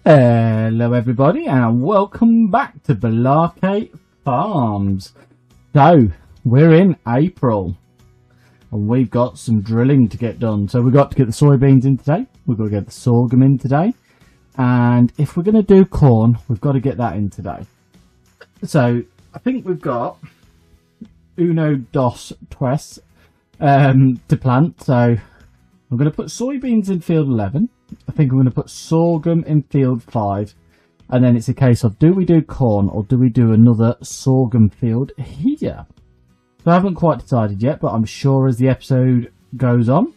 Hello everybody and welcome back to Beasty Farms. So we're in April and we've got some drilling to get done. So we've got to get the soybeans in today, we've got to get the sorghum in today, and if we're going to do corn we've got to get that in today. So I think we've got uno, dos, tres to plant. So I'm going to put soybeans in field 11. I think I'm going to put sorghum in field 5, and then it's a case of do we do corn or do we do another sorghum field here. So I haven't quite decided yet, but I'm sure as the episode goes on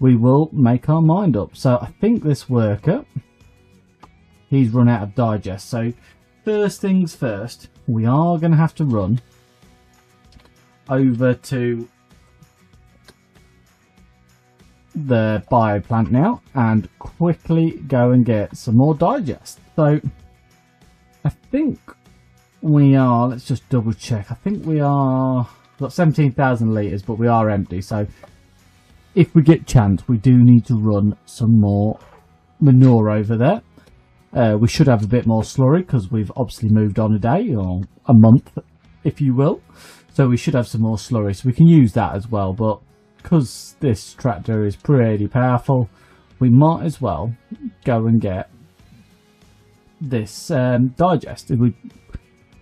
we will make our mind up. So I think this worker, he's run out of digest, so first things first, we are going to have to run over to the bioplant now and quickly go and get some more digest. So I think we are, let's just double check, I think we are, we've got 17,000 litres but we are empty, so if we get chance we do need to run some more manure over there. We should have a bit more slurry because we've obviously moved on a day or a month if you will, so we should have some more slurry, so we can use that as well. But because this tractor is pretty powerful, we might as well go and get this digest.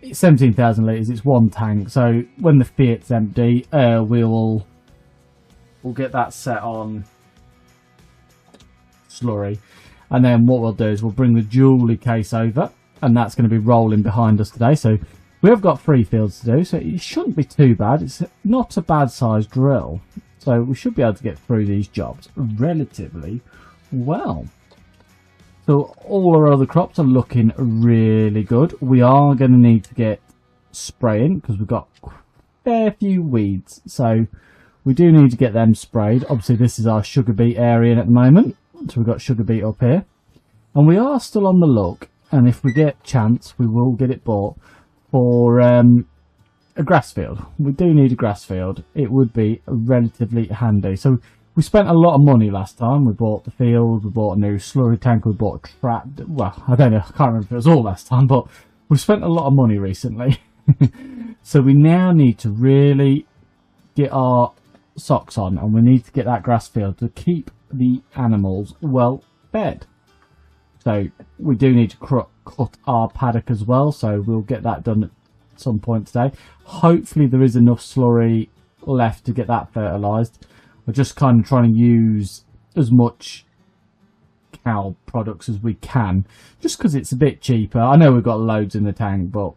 It's 17,000 litres, it's one tank, so when the Fiat's empty we'll get that set on slurry, and then what we'll do is we'll bring the jewellery case over, and that's going to be rolling behind us today. So we have got 3 fields to do, so it shouldn't be too bad. It's not a bad sized drill, so we should be able to get through these jobs relatively well. So all our other crops are looking really good. We are going to need to get spraying because we've got a fair few weeds, so we do need to get them sprayed. Obviously this is our sugar beet area at the moment, so we've got sugar beet up here, and we are still on the look, and if we get chance we will get it bought for a grass field. We do need a grass field. It would be relatively handy. So we spent a lot of money last time. We bought the field, we bought a new slurry tank, we bought a trap. Well, I don't know, I can't remember if it was all last time, but we've spent a lot of money recently. So we now need to really get our socks on, and we need to get that grass field to keep the animals well fed. So we do need to cut our paddock as well, so we'll get that done at some point today. Hopefully there is enough slurry left to get that fertilised. We're just kind of trying to use as much cow products as we can, just because it's a bit cheaper. I know we've got loads in the tank, but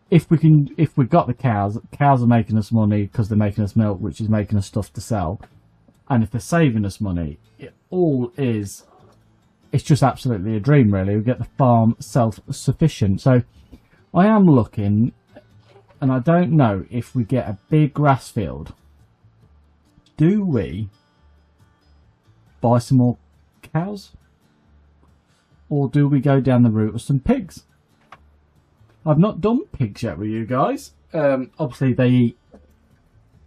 if we've got the cows are making us money because they're making us milk, which is making us stuff to sell. And if they're saving us money, it's just absolutely a dream really. We get the farm self-sufficient. So I am looking, and I don't know if we get a big grass field, do we buy some more cows? Or do we go down the route of some pigs? I've not done pigs yet with you guys. Obviously they eat,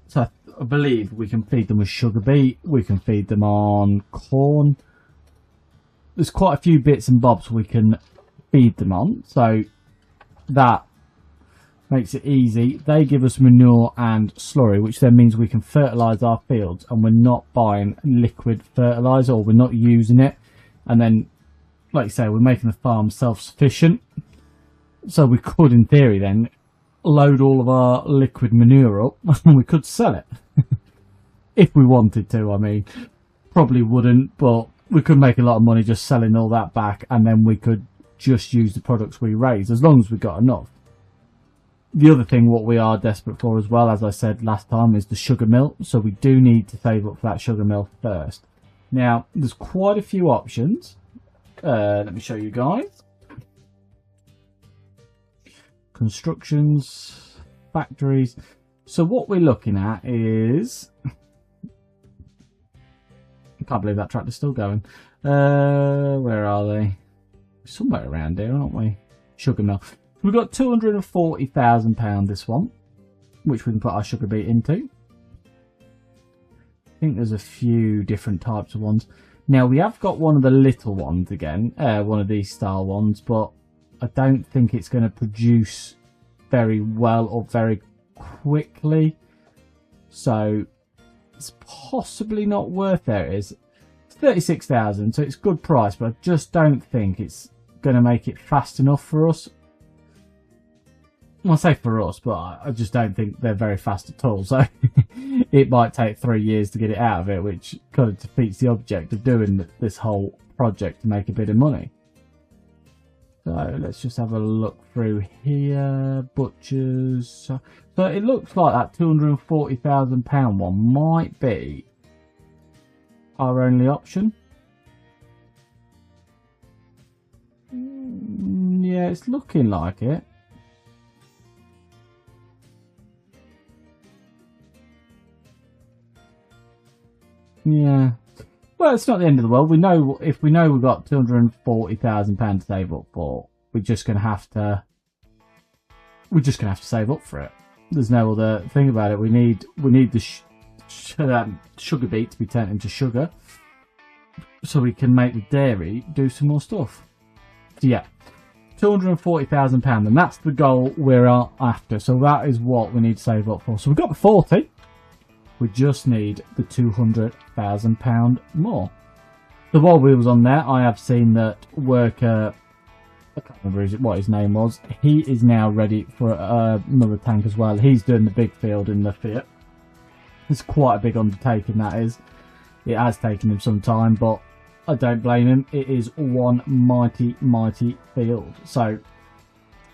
so I believe we can feed them with sugar beet, we can feed them on corn. There's quite a few bits and bobs we can feed them on, so that makes it easy. They give us manure and slurry, which then means we can fertilise our fields, and we're not buying liquid fertiliser, or we're not using it. And then, like you say, we're making the farm self-sufficient, so we could in theory then load all of our liquid manure up and we could sell it if we wanted to. I mean, probably wouldn't, but we could make a lot of money just selling all that back, and then we could just use the products we raise as long as we got enough. The other thing what we are desperate for as well, as I said last time, is the sugar mill, so we do need to save up for that sugar mill first. Now there's quite a few options. Let me show you guys. Constructions, factories. So what we're looking at is, I can't believe that tractor's still going. Where are they? Somewhere around here, aren't we? Sugar mill. We've got £240,000 this one, which we can put our sugar beet into. I think there's a few different types of ones. Now we have got one of the little ones again, one of these style ones, but I don't think it's going to produce very well or very quickly. So it's possibly not worth. There it is. It's 36,000, so it's good price, but I just don't think it's going to make it fast enough for us. Well, I say for us, but I just don't think they're very fast at all. So it might take 3 years to get it out of it, which kind of defeats the object of doing this whole project to make a bit of money. So let's just have a look through here. Butchers. So it looks like that £240,000 one might be our only option. Yeah, it's looking like it. Yeah. Well, it's not the end of the world. We know if we know we've got £240,000 to save up for, we're just gonna have to save up for it. There's no other thing about it. We need the sugar beet to be turned into sugar, so we can make the dairy do some more stuff. So yeah, £240,000, and that's the goal we're after. So that is what we need to save up for. So we've got the 40. We just need the £200,000 more. So while we was on there, I have seen that worker, I can't remember what his name was, he is now ready for another tank as well. He's doing the big field in the Fiat. It's quite a big undertaking, that is. It has taken him some time, but I don't blame him. It is one mighty, mighty field. So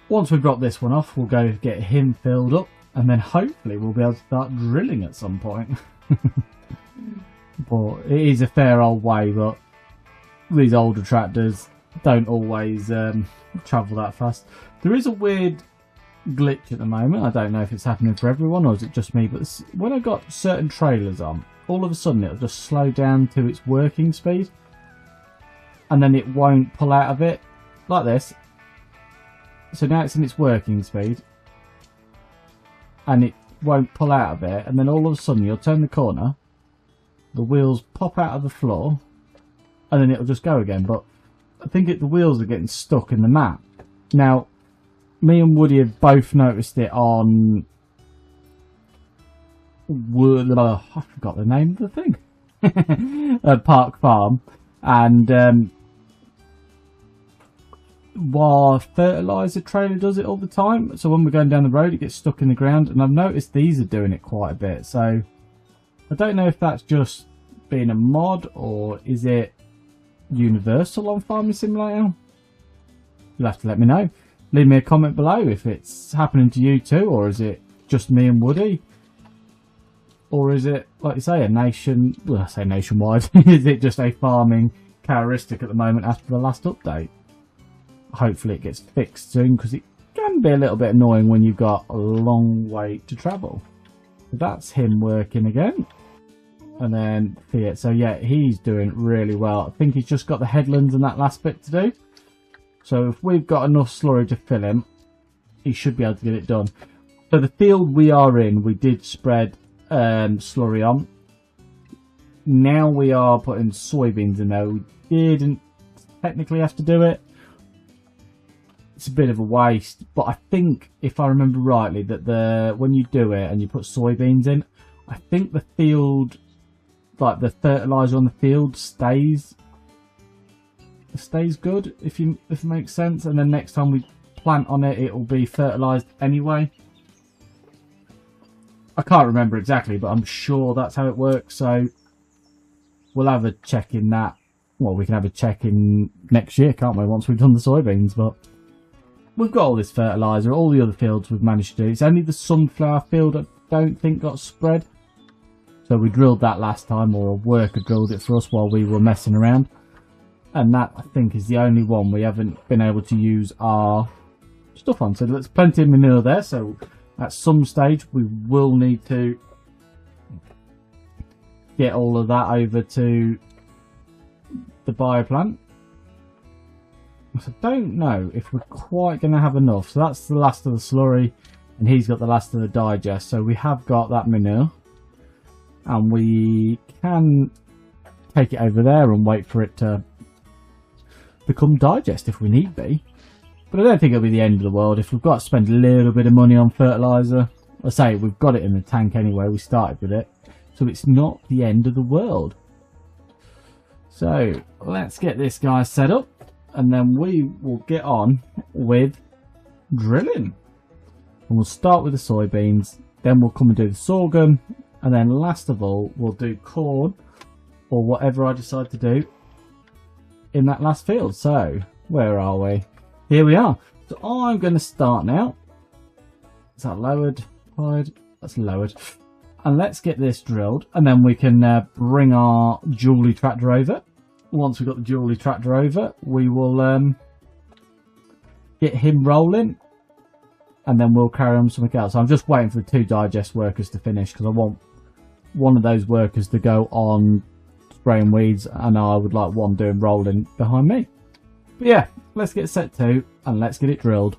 once we've got this one off, we'll go get him filled up. And then hopefully we'll be able to start drilling at some point. But it is a fair old way, but these older tractors don't always travel that fast. There is a weird glitch at the moment. I don't know if it's happening for everyone or is it just me, but when I got certain trailers on, all of a sudden it'll just slow down to its working speed. And then it won't pull out of it like this. So now it's in its working speed. And it won't pull out of it, and then all of a sudden you'll turn the corner, the wheels pop out of the floor, and then it'll just go again. But I think the wheels are getting stuck in the mat. Now, me and Woody have both noticed it on I forgot the name of the thing. Park Farm, and our fertilizer trailer does it all the time. So when we're going down the road, it gets stuck in the ground, and I've noticed these are doing it quite a bit. So I don't know if that's just being a mod or is it universal on Farming Simulator. You'll have to let me know. Leave me a comment below if it's happening to you too, or is it just me and Woody, or is it, like you say, I say nationwide. Is it just a farming characteristic at the moment after the last update? Hopefully it gets fixed soon, because it can be a little bit annoying when you've got a long way to travel. So that's him working again. And then Fiat. So yeah, he's doing really well. I think he's just got the headlands and that last bit to do. So if we've got enough slurry to fill him, he should be able to get it done. So the field we are in, we did spread slurry on. Now we are putting soybeans in there. We didn't technically have to do it. It's a bit of a waste, but I think, if I remember rightly, that when you do it and you put soybeans in, I think the field, like the fertilizer on the field, stays good, if it makes sense. And then next time we plant on it, it will be fertilized anyway. I can't remember exactly, but I'm sure that's how it works. So we'll have a check in that. Well, we can have a check in next year, can't we? Once we've done the soybeans, but. We've got all this fertiliser, all the other fields we've managed to do. It's only the sunflower field I don't think got spread. So we drilled that last time, or a worker drilled it for us while we were messing around. And that, I think, is the only one we haven't been able to use our stuff on. So there's plenty of manure there, so at some stage we will need to get all of that over to the bioplant. So I don't know if we're quite going to have enough. So that's the last of the slurry, and he's got the last of the digest. So we have got that manure, and we can take it over there and wait for it to become digest if we need be. But I don't think it'll be the end of the world if we've got to spend a little bit of money on fertiliser. I say we've got it in the tank anyway, we started with it, so it's not the end of the world. So let's get this guy set up and then we will get on with drilling. And we'll start with the soybeans, then we'll come and do the sorghum, and then last of all we'll do corn or whatever I decide to do in that last field. So where are we? Here we are. So I'm going to start now. Is that lowered? That's lowered. And let's get this drilled, and then we can bring our dually tractor over. Once we've got the dually tractor over, we will get him rolling, and then we'll carry on with something else. So I'm just waiting for the 2 digest workers to finish, because I want one of those workers to go on spraying weeds, and I would like one doing rolling behind me. But yeah, let's get set to, and let's get it drilled.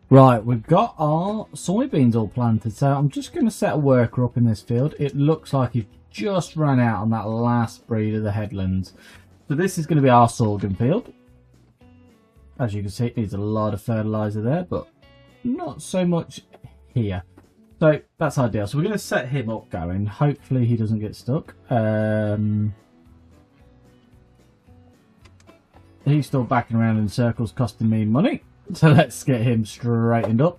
Right, we've got our soybeans all planted, so I'm just going to set a worker up in this field. It looks like he's just run out on that last breed of the headlands. So this is going to be our sorghum field. As you can see, it needs a lot of fertiliser there, but not so much here. So that's ideal. So we're going to set him up going. Hopefully he doesn't get stuck. He's still backing around in circles, costing me money. So let's get him straightened up,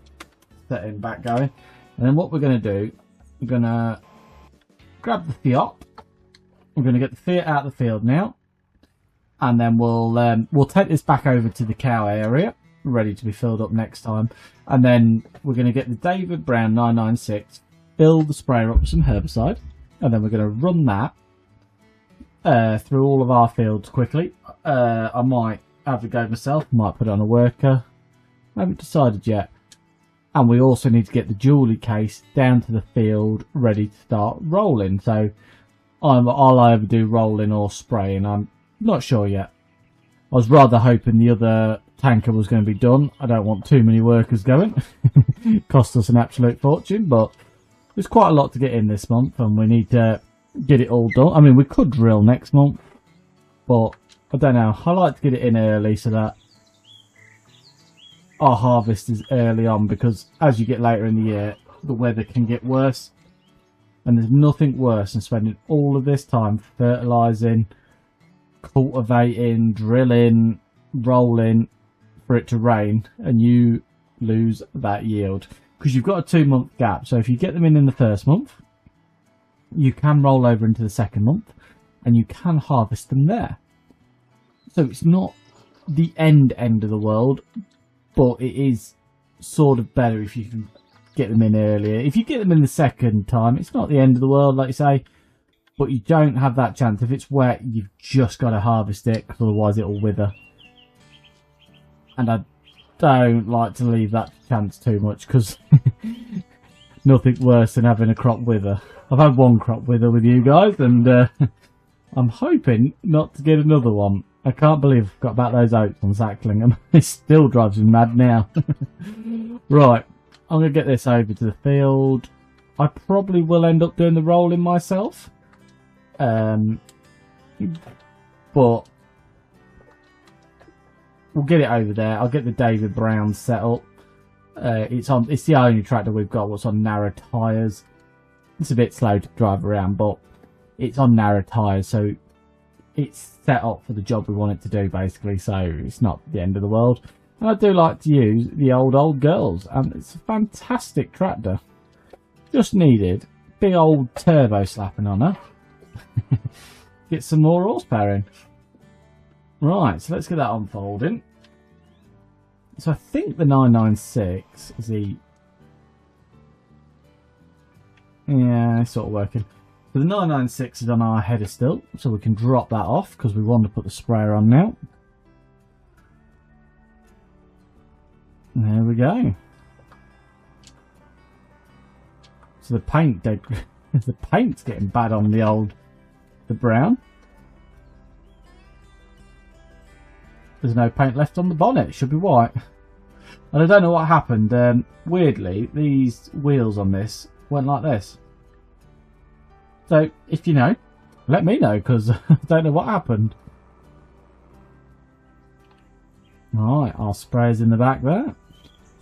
set him back going, and then what we're going to do, we're going to grab the Fiat. We're going to get the Fiat out of the field now, and then we'll take this back over to the cow area, ready to be filled up next time. And then we're going to get the David Brown 996, fill the sprayer up with some herbicide, and then we're going to run that through all of our fields quickly. I might have a go myself, might put on a worker. I haven't decided yet. And we also need to get the dually case down to the field ready to start rolling. So I'll either do rolling or spraying. I'm not sure yet. I was rather hoping the other tanker was going to be done. I don't want too many workers going. It cost us an absolute fortune, but there's quite a lot to get in this month and we need to get it all done. I mean, we could drill next month, but I don't know. I like to get it in early so that our harvest is early on, because as you get later in the year, the weather can get worse. And there's nothing worse than spending all of this time fertilising, cultivating, drilling, rolling for it to rain and you lose that yield. Because you've got a 2-month gap. So if you get them in the first month, you can roll over into the second month. and you can harvest them there. So it's not the end of the world, but it is sort of better if you can get them in earlier. If you get them in the second time, it's not the end of the world, like you say, but you don't have that chance. If it's wet, you've just got to harvest it, because otherwise it'll wither. And I don't like to leave that chance too much, because nothing worse than having a crop wither. I've had one crop wither with you guys, and I'm hoping not to get another one. I can't believe I've got about those oats on Sacklingham. It still drives me mad now. Right, I'm going to get this over to the field. I probably will end up doing the rolling myself. But we'll get it over there. I'll get the David Brown set up. It's the only tractor we've got what's on narrow tyres. It's a bit slow to drive around, but it's on narrow tyres, so it's set up for the job we want it to do, basically. So it's not the end of the world. And I do like to use the old girls, and it's a fantastic tractor. Just needed big old turbo slapping on her. Get some more horsepower in. Right, so let's get that unfolding. So I think the 996 is the... Yeah, it's sort of working. So the 996 is on our header still, so we can drop that off because we want to put the sprayer on now. There we go. So the paint's getting bad on the brown. There's no paint left on the bonnet. It should be white. And I don't know what happened. Weirdly, these wheels on this went like this. So, if you know, let me know, because I don't know what happened. Alright, our sprayer's in the back there.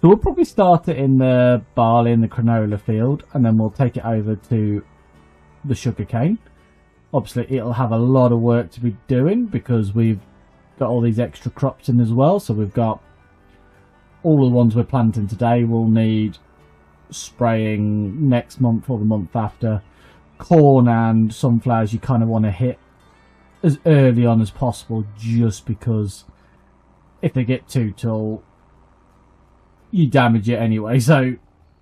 So we'll probably start it in the barley and the canola field, and then we'll take it over to the sugarcane. Obviously, it'll have a lot of work to be doing, because we've got all these extra crops in as well. So we've got all the ones we're planting today will need spraying next month or the month after. Corn and sunflowers you kind of want to hit as early on as possible, just because if they get too tall you damage it anyway, so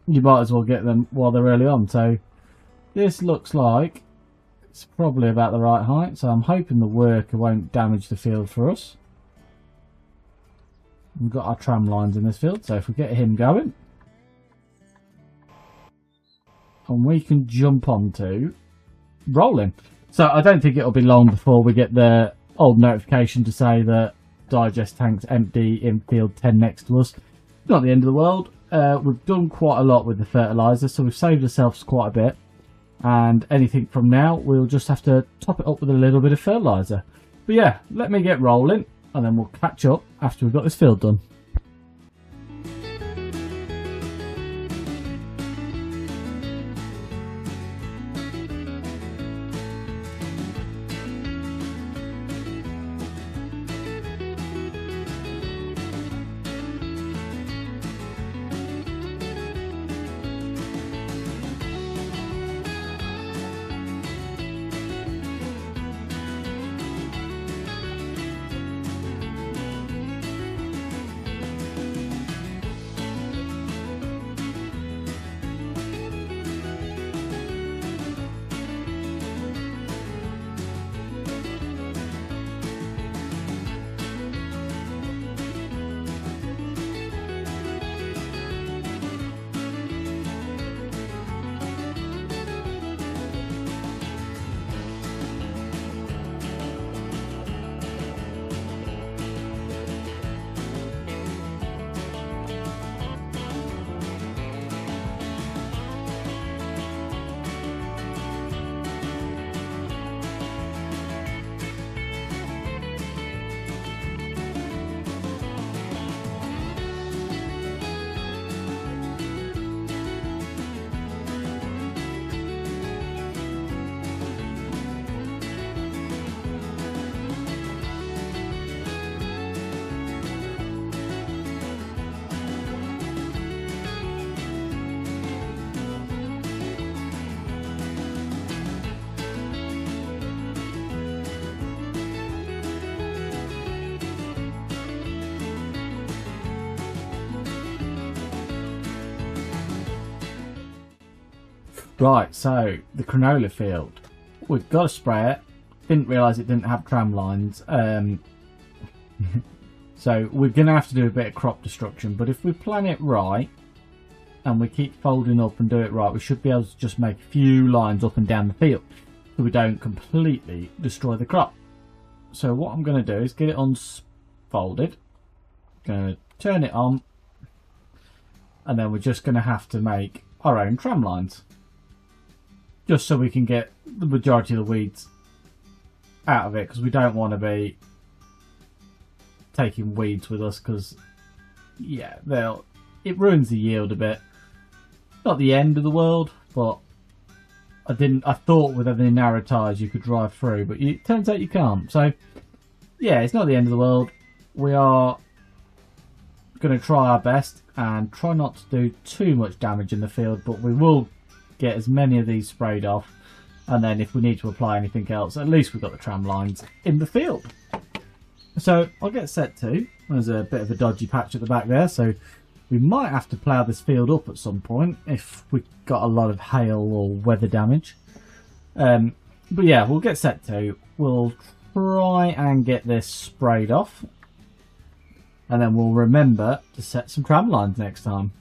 you might as well get them while they're early on. So this looks like it's probably about the right height, so I'm hoping the worker won't damage the field for us. We've got our tram lines in this field, so if we get him going, and we can jump onto rolling. So I don't think it'll be long before we get the old notification to say that digest tank's empty in field 10 next to us. Not the end of the world. We've done quite a lot with the fertiliser, so we've saved ourselves quite a bit. And anything from now, we'll just have to top it up with a little bit of fertiliser. But yeah, let me get rolling, and then we'll catch up after we've got this field done. Right, so the canola field. We've got to spray it. Didn't realise it didn't have tram lines. So we're going to have to do a bit of crop destruction. But if we plan it right and we keep folding up and do it right, we should be able to just make a few lines up and down the field so we don't completely destroy the crop. So what I'm going to do is get it unfolded. Going to turn it on. And then we're just going to have to make our own tram lines. Just so we can get the majority of the weeds out of it, because we don't want to be taking weeds with us, because yeah, it ruins the yield a bit. Not the end of the world, but I thought with having narrow tyres you could drive through, but it turns out you can't. So yeah, it's not the end of the world. We are going to try our best and try not to do too much damage in the field, but we will get as many of these sprayed off, and then if we need to apply anything else, at least we've got the tram lines in the field. So I'll get set to. There's a bit of a dodgy patch at the back there, so we might have to plough this field up at some point if we got a lot of hail or weather damage. But yeah, we'll get set to. We'll try and get this sprayed off, and then we'll remember to set some tram lines next time.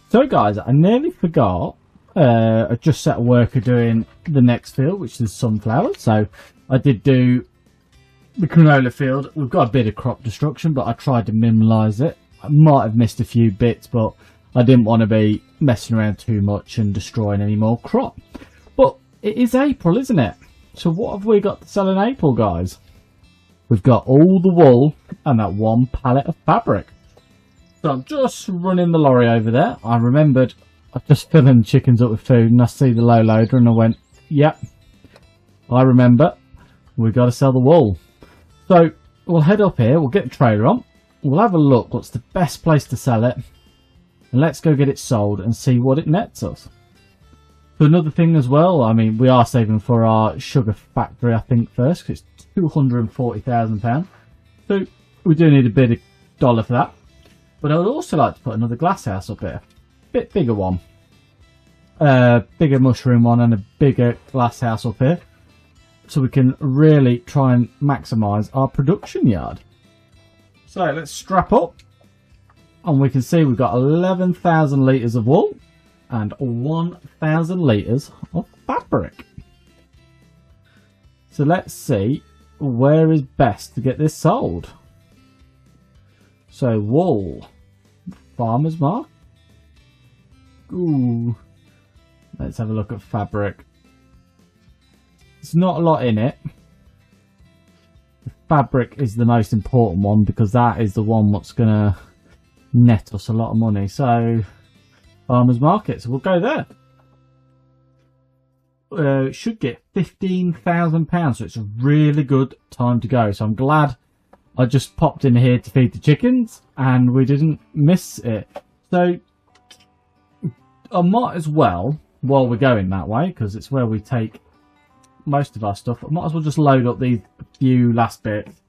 So guys, I nearly forgot. I just set a worker doing the next field, which is sunflowers. So I did do the canola field. We've got a bit of crop destruction, but I tried to minimise it. I might have missed a few bits, but I didn't want to be messing around too much and destroying any more crop. But it is April, isn't it? So what have we got to sell in April, guys? We've got all the wool and that one pallet of fabric. So I'm just running the lorry over there. I remembered I was just filling chickens up with food and I see the low loader and I went, yep, I remember. We've got to sell the wool. So we'll head up here, we'll get the trailer on, we'll have a look what's the best place to sell it, and let's go get it sold and see what it nets us. So another thing as well, I mean, we are saving for our sugar factory, I think, first, because it's £240,000. So we do need a bit of dollar for that. But I would also like to put another glass house up here. Bit bigger one. Bigger mushroom one and a bigger glass house up here. So we can really try and maximise our production yard. So let's strap up. And we can see we've got 11,000 litres of wool and 1,000 litres of fabric. So let's see where is best to get this sold. So wool, farmer's market. Ooh, let's have a look at fabric. There's not a lot in it. The fabric is the most important one because that is the one that's gonna net us a lot of money. So farmer's market, so we'll go there. Should get £15,000, so it's a really good time to go. So I'm glad I just popped in here to feed the chickens and we didn't miss it. So I might as well, while we're going that way, because it's where we take most of our stuff, I might as well just load up these few last bits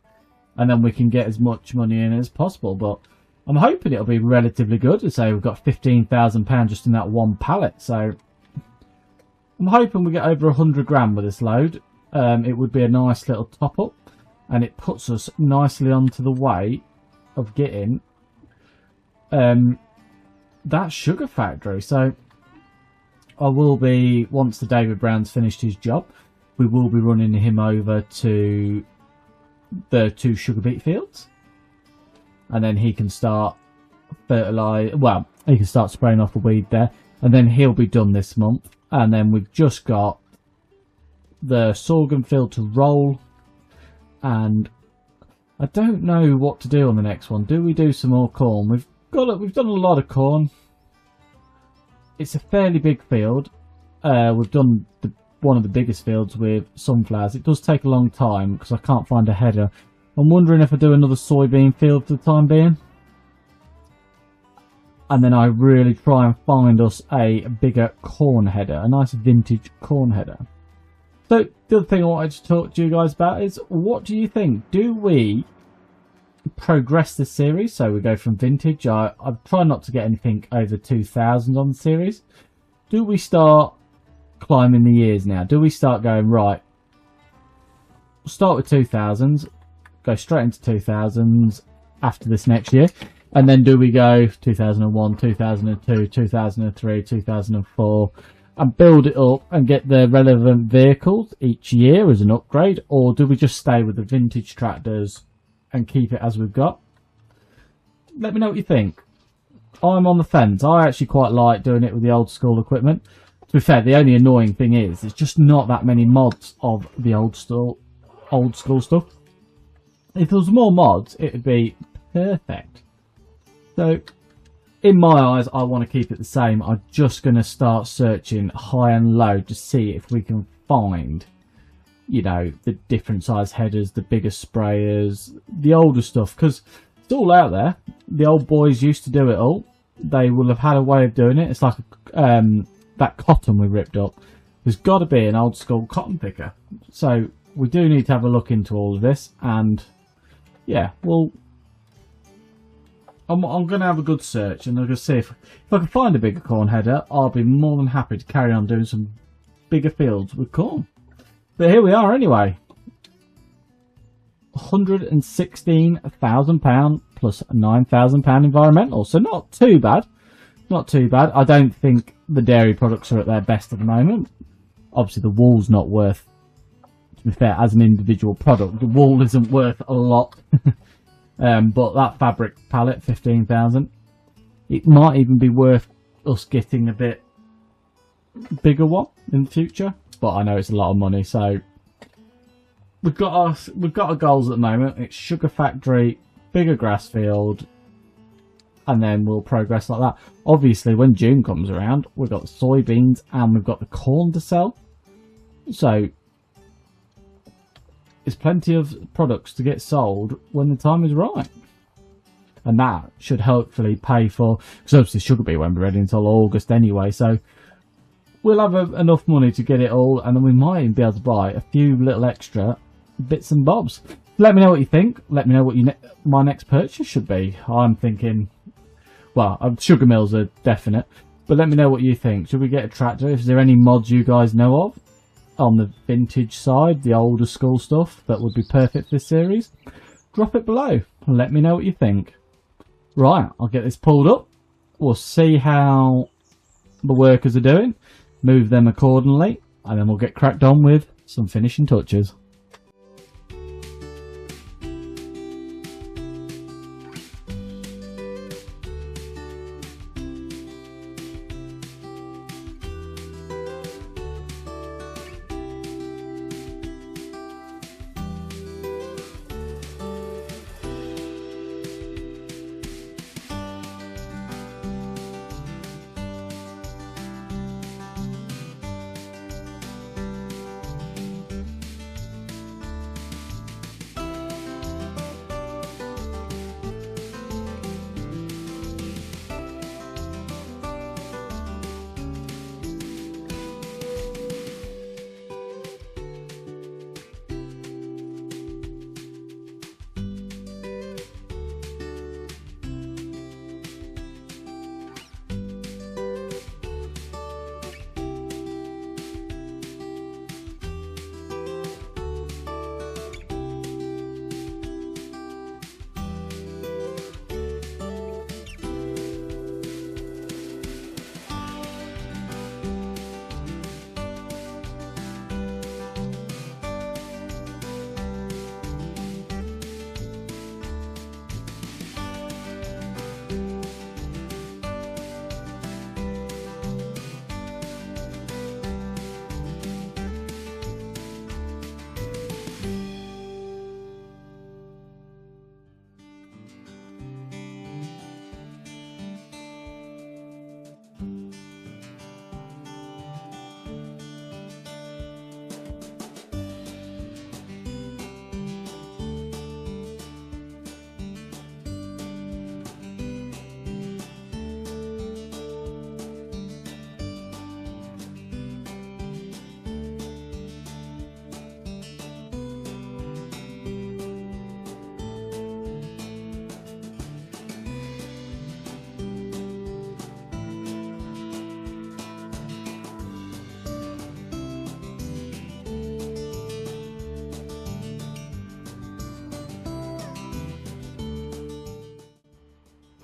and then we can get as much money in as possible. But I'm hoping it'll be relatively good. To say we've got £15,000 just in that one pallet. So I'm hoping we get over 100 grand with this load. It would be a nice little top up. And it puts us nicely onto the way of getting that sugar factory. So I will be, once the David Brown's finished his job, we will be running him over to the 2 sugar beet fields, and then he can start he can start spraying off the weed there, and then he'll be done this month. And then we've just got the sorghum field to roll, and I don't know what to do on the next one. Do we do some more corn? We've done a lot of corn. It's a fairly big field. We've done one of the biggest fields with sunflowers. It does take a long time because I can't find a header. I'm wondering if I do another soybean field for the time being, and then I really try and find us a bigger corn header, a nice vintage corn header. So the other thing I wanted to talk to you guys about is, what do you think? Do we progress the series? So we go from vintage. I try not to get anything over 2000 on the series. Do we start climbing the years now? Do we start going, right, we'll start with 2000s, go straight into 2000s after this next year, and then do we go 2001, 2002, 2003, 2004, and build it up and get the relevant vehicles each year as an upgrade? Or do we just stay with the vintage tractors and keep it as we've got? Let me know what you think. I'm on the fence. I actually quite like doing it with the old school equipment. To be fair, the only annoying thing is there's just not that many mods of the old school stuff. If there was more mods, it would be perfect. So in my eyes, I want to keep it the same. I'm just going to start searching high and low to see if we can find, you know, the different size headers, the bigger sprayers, the older stuff, because it's all out there. The old boys used to do it all. They will have had a way of doing it. It's like that cotton we ripped up. There's got to be an old school cotton picker. So we do need to have a look into all of this, and yeah, well, I'm going to have a good search, and I'm going to see if I can find a bigger corn header. I'll be more than happy to carry on doing some bigger fields with corn. But here we are anyway. £116,000 plus £9,000 environmental. So not too bad. Not too bad. I don't think the dairy products are at their best at the moment. Obviously the wool's not worth, to be fair, as an individual product, the wool isn't worth a lot. But that fabric pallet, 15,000. It might even be worth us getting a bit bigger one in the future. But I know it's a lot of money, so we've got our goals at the moment. It's sugar factory, bigger grass field, and then we'll progress like that. Obviously, when June comes around, we've got the soybeans and we've got the corn to sell. So there's plenty of products to get sold when the time is right. And that should hopefully pay for, because obviously sugar beet won't be ready until August anyway, so we'll have enough money to get it all, and then we might even be able to buy a few little extra bits and bobs. Let me know what you think. Let me know what my next purchase should be. I'm thinking, well, sugar mills are definite, but let me know what you think. Should we get a tractor? Is there any mods you guys know of on the vintage side, the older school stuff that would be perfect for this series? Drop it below. Let me know what you think. Right, I'll get this pulled up. We'll see how the workers are doing, move them accordingly, and then we'll get cracked on with some finishing touches.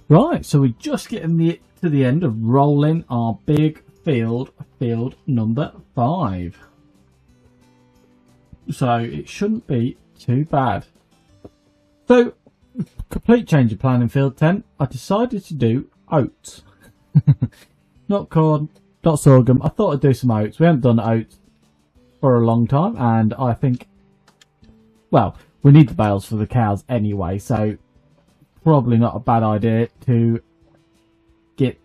Right, so we're just getting to the end of rolling our big field number 5. So it shouldn't be too bad. So, complete change of plan in field 10. I decided to do oats. Not corn, not sorghum. I thought I'd do some oats. We haven't done oats for a long time, and I think, well, we need the bales for the cows anyway, so probably not a bad idea to get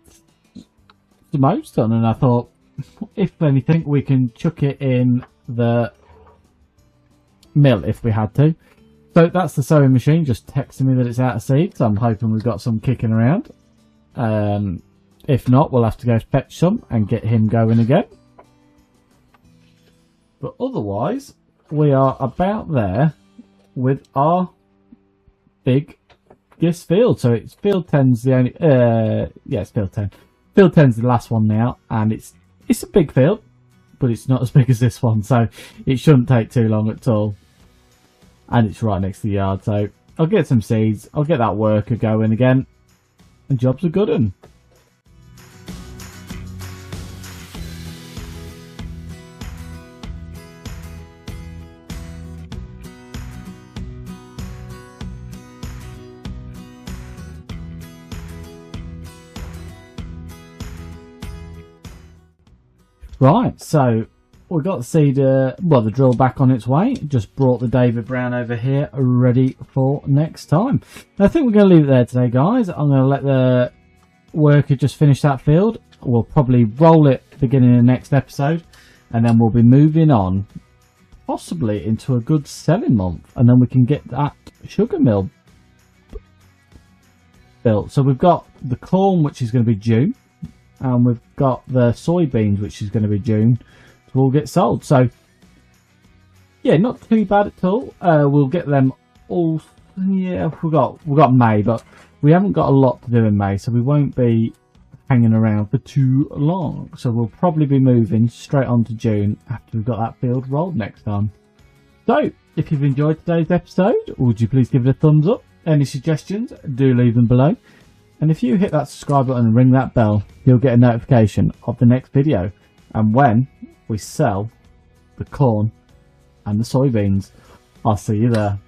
some oats done. And I thought, if anything, we can chuck it in the mill if we had to. So that's the sowing machine just texting me that it's out of seeds. I'm hoping we've got some kicking around. If not, we'll have to go fetch some and get him going again. But otherwise, we are about there with our biggest field. So it's field 10's the only, yeah, it's field 10. Field 10's the last one now, and it's a big field, but it's not as big as this one, so it shouldn't take too long at all. And it's right next to the yard, so I'll get some seeds, I'll get that worker going again, and job's a good one. Right, so we've got the seed, well, the drill back on its way. Just brought the David Brown over here, ready for next time. I think we're going to leave it there today, guys. I'm going to let the worker just finish that field. We'll probably roll it beginning of the next episode, and then we'll be moving on, possibly into a good selling month, and then we can get that sugar mill built. So we've got the corn, which is going to be June, and we've got the soybeans, which is going to be June, to all get sold. So yeah, not too bad at all. We'll get them all. Yeah, we've got May, but we haven't got a lot to do in May, so we won't be hanging around for too long. So we'll probably be moving straight on to June after we've got that field rolled next time. So if you've enjoyed today's episode, would you please give it a thumbs up? Any suggestions, do leave them below. And if you hit that subscribe button and ring that bell, you'll get a notification of the next video and when we sell the corn and the soybeans. I'll see you there.